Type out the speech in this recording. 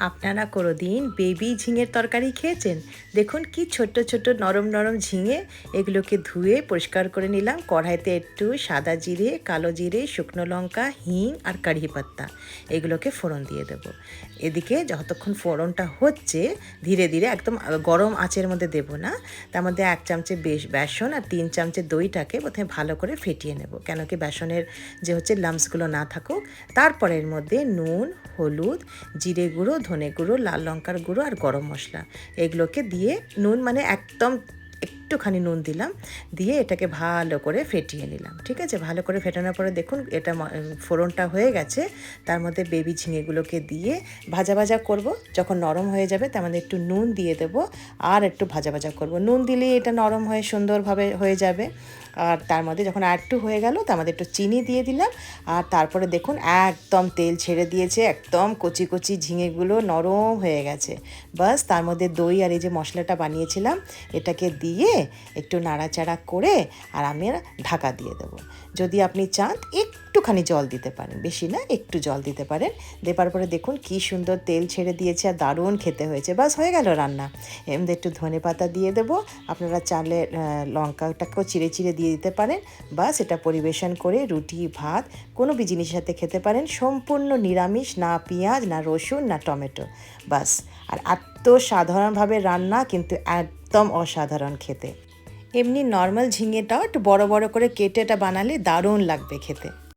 আপনারা কোনোদিন বেবি ঝিঙের তরকারি খেয়েছেন? দেখুন কি ছোট্ট ছোট্ট নরম নরম ঝিঙে, এগুলোকে ধুয়ে পরিষ্কার করে নিলাম। কড়াইতে একটু সাদা জিরে, কালো জিরে, শুকনো লঙ্কা, হিং আর কারি পাত্তা এগুলোকে ফোড়ন দিয়ে দেব। এদিকে যতক্ষণ ফোড়নটা হচ্ছে ধীরে ধীরে একদম গরম আঁচের মধ্যে দেব না, তার মধ্যে 1 চামচে বেসন আর 3 চামচে দইটাকে প্রথমে ভালো করে ফেটিয়ে নেব, কেন কি বেসনের যে হচ্ছে লাম্পসগুলো না থাকুক। তারপরে এর মধ্যে নুন, হলুদ, জিরে গুঁড়ো, ধনে গুঁড়ো, লাল লঙ্কার গুঁড়ো আর গরম মশলা এগুলোকে দিয়ে, নুন মানে একদম একটুখানি নুন দিলাম, দিয়ে এটাকে ভালো করে ফেটিয়ে নিলাম। ঠিক আছে, ভালো করে ফেটানোর পরে দেখুন এটা ফোড়নটা হয়ে গেছে। তার মধ্যে বেবি ঝিঙেগুলোকে দিয়ে ভাজা ভাজা করব। যখন নরম হয়ে যাবে তার মধ্যে একটু নুন দিয়ে দেব আর একটু ভাজা ভাজা করব। নুন দিলেই এটা নরম হয়ে সুন্দরভাবে হয়ে যাবে। আর তার মধ্যে যখন একটু হয়ে গেল তার মধ্যে একটু চিনি দিয়ে দিলাম। আর তারপরে দেখুন একদম তেল ছেড়ে দিয়েছে, একদম কচি কচি ঝিঙেগুলো নরম হয়ে গেছে। বাস তার মধ্যে দই আর এই যে মশলাটা বানিয়েছিলাম এটাকে দিয়ে একটু নাড়াচাড়া করে আর আমি ঢাকা দিয়ে দেবো। যদি আপনি চান একটুখানি জল দিতে পারেন, বেশি না, একটু জল দিতে পারেন। দেবার পরে দেখুন কি সুন্দর তেল ছেড়ে দিয়েছে আর দারুণ খেতে হয়েছে। বাস হয়ে গেল রান্না। এমনি একটু ধনেপাতা দিয়ে দেবো, আপনারা চালে লঙ্কাটাকেও চিড়ে চিড়ে দিয়ে দিতে পারেন। বাস এটা পরিবেশন করে রুটি, ভাত কোনো বি জিনিসের সাথে খেতে পারেন। সম্পূর্ণ নিরামিষ, না পেঁয়াজ, না রসুন, না টমেটো। বাস, আর এত সাধারণভাবে রান্না কিন্তু একদম অসাধারণ খেতে। এমনি নর্মাল ঝিঙেটাও একটু বড় বড় করে কেটে এটা বানালে দারুণ লাগবে খেতে।